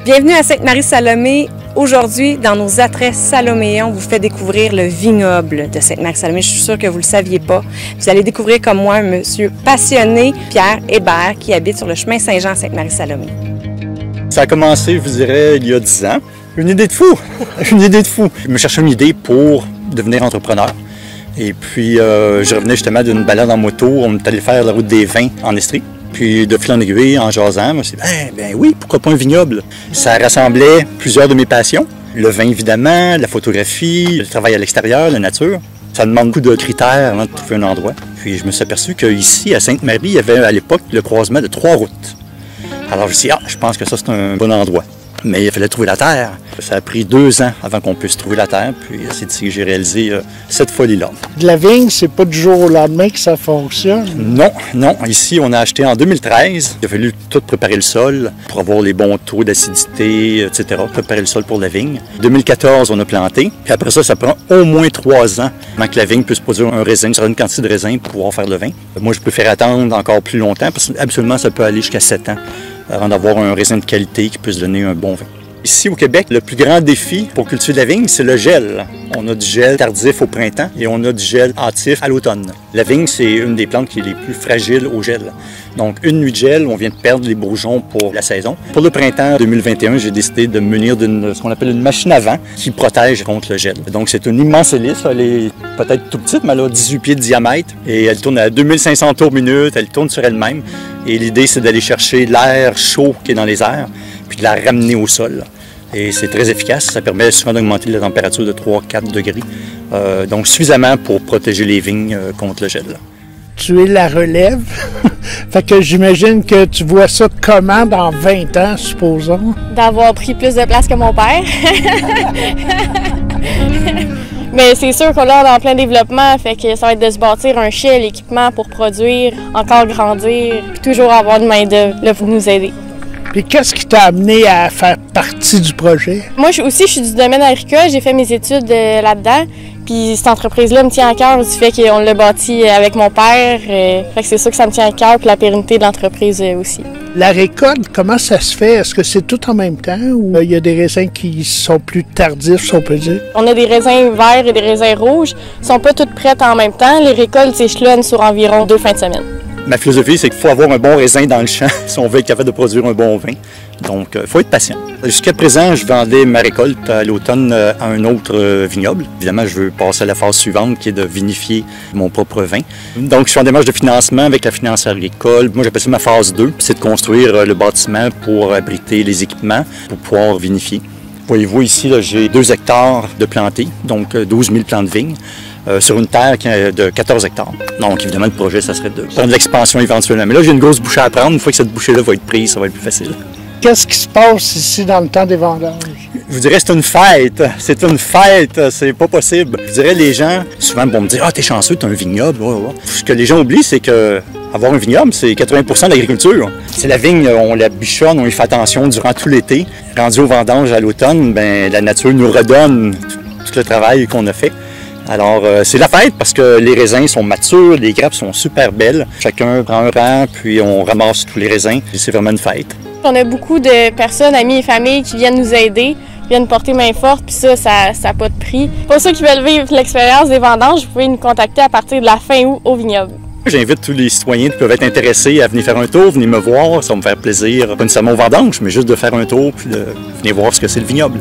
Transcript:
Bienvenue à Sainte-Marie-Salomé. Aujourd'hui, dans nos attraits Saloméens, on vous fait découvrir le vignoble de Sainte-Marie-Salomé. Je suis sûre que vous ne le saviez pas. Vous allez découvrir comme moi un monsieur passionné, Pierre Hébert, qui habite sur le chemin Saint-Jean à Sainte-Marie-Salomé. Ça a commencé, je vous dirais, il y a 10 ans. Une idée de fou! Une idée de fou! Je me cherchais une idée pour devenir entrepreneur. Et puis, je revenais justement d'une balade en moto. On est allé faire la route des vins en Estrie. Puis, de fil en aiguille, en jasant, je me suis dit, ben oui, pourquoi pas un vignoble? Ça rassemblait plusieurs de mes passions. Le vin, évidemment, la photographie, le travail à l'extérieur, la nature. Ça demande beaucoup de critères avant de trouver un endroit. Puis, je me suis aperçu qu'ici, à Sainte-Marie, il y avait à l'époque le croisement de 3 routes. Alors, je me suis dit, je pense que ça, c'est un bon endroit. Mais il fallait trouver la terre. Ça a pris 2 ans avant qu'on puisse trouver la terre. Puis c'est ici que j'ai réalisé cette folie-là. De la vigne, c'est pas du jour au lendemain que ça fonctionne? Non, non. Ici, on a acheté en 2013. Il a fallu tout préparer le sol pour avoir les bons taux d'acidité, etc. Préparer le sol pour la vigne. En 2014, on a planté. Puis après ça, ça prend au moins 3 ans avant que la vigne puisse produire un raisin, une certaine quantité de raisin pour pouvoir faire le vin. Moi, je préfère attendre encore plus longtemps parce qu'absolument, ça peut aller jusqu'à 7 ans avant d'avoir un raisin de qualité qui puisse donner un bon vin. Ici, au Québec, le plus grand défi pour cultiver de la vigne, c'est le gel. On a du gel tardif au printemps et on a du gel hâtif à l'automne. La vigne, c'est une des plantes qui est les plus fragiles au gel. Donc, une nuit de gel, on vient de perdre les bourgeons pour la saison. Pour le printemps 2021, j'ai décidé de me munir d'une ce qu'on appelle une machine à vent qui protège contre le gel. Donc, c'est une immense hélice. Elle est peut-être tout petite, mais elle a 18 pieds de diamètre et elle tourne à 2500 tours minute. Elle tourne sur elle-même. Et l'idée, c'est d'aller chercher l'air chaud qui est dans les airs puis de la ramener au sol. Et c'est très efficace. Ça permet souvent d'augmenter la température de 3-4 degrés. Donc, suffisamment pour protéger les vignes contre le gel. Tu es la relève. Fait que j'imagine que tu vois ça comment dans 20 ans, supposons? D'avoir pris plus de place que mon père. Mais c'est sûr qu'on est en plein développement, fait que ça va être de se bâtir un chai, l'équipement pour produire, encore grandir, puis toujours avoir une main-d'œuvre pour nous aider. Puis qu'est-ce qui t'a amené à faire partie du projet? Moi je suis du domaine agricole, j'ai fait mes études là-dedans. Puis cette entreprise-là me tient à cœur du fait qu'on l'a bâti avec mon père. Fait que c'est sûr que ça me tient à cœur, puis la pérennité de l'entreprise aussi. La récolte, comment ça se fait? Est-ce que c'est tout en même temps ou il y a des raisins qui sont plus tardifs, si on peut dire? On a des raisins verts et des raisins rouges. Ils sont pas toutes prêtes en même temps. Les récoltes s'échelonnent sur environ 2 fins de semaine. Ma philosophie, c'est qu'il faut avoir un bon raisin dans le champ si on veut être capable de produire un bon vin. Donc, il faut être patient. Jusqu'à présent, je vendais ma récolte à l'automne à un autre vignoble. Évidemment, je veux passer à la phase suivante qui est de vinifier mon propre vin. Donc, je suis en démarche de financement avec la finance agricole. Moi, j'appelle ça ma phase 2. C'est de construire le bâtiment pour abriter les équipements pour pouvoir vinifier. Voyez-vous ici, j'ai 2 hectares de plantés, donc 12 000 plants de vigne. Sur une terre de 14 hectares. Donc, évidemment, le projet, ça serait de prendre de l'expansion éventuellement. Mais là, j'ai une grosse bouchée à prendre. Une fois que cette bouchée-là va être prise, ça va être plus facile. Qu'est-ce qui se passe ici dans le temps des vendanges? Je vous dirais, c'est une fête. C'est une fête. C'est pas possible. Je dirais, les gens, souvent, vont me dire, t'es chanceux, t'as un vignoble. Ce que les gens oublient, c'est que avoir un vignoble, c'est 80% de l'agriculture. C'est la vigne, on la bichonne, on y fait attention durant tout l'été. Rendu aux vendanges à l'automne, la nature nous redonne tout le travail qu'on a fait. Alors, c'est la fête parce que les raisins sont matures, les grappes sont super belles. Chacun prend un rang, puis on ramasse tous les raisins. C'est vraiment une fête. On a beaucoup de personnes, amis et familles qui viennent nous aider, qui viennent porter main forte, puis ça n'a pas de prix. Pour ceux qui veulent vivre l'expérience des vendanges, vous pouvez nous contacter à partir de la fin août au vignoble. J'invite tous les citoyens qui peuvent être intéressés à venir faire un tour, venir me voir. Ça va me faire plaisir, pas nécessairement aux vendanges, mais juste de faire un tour puis de venir voir ce que c'est le vignoble.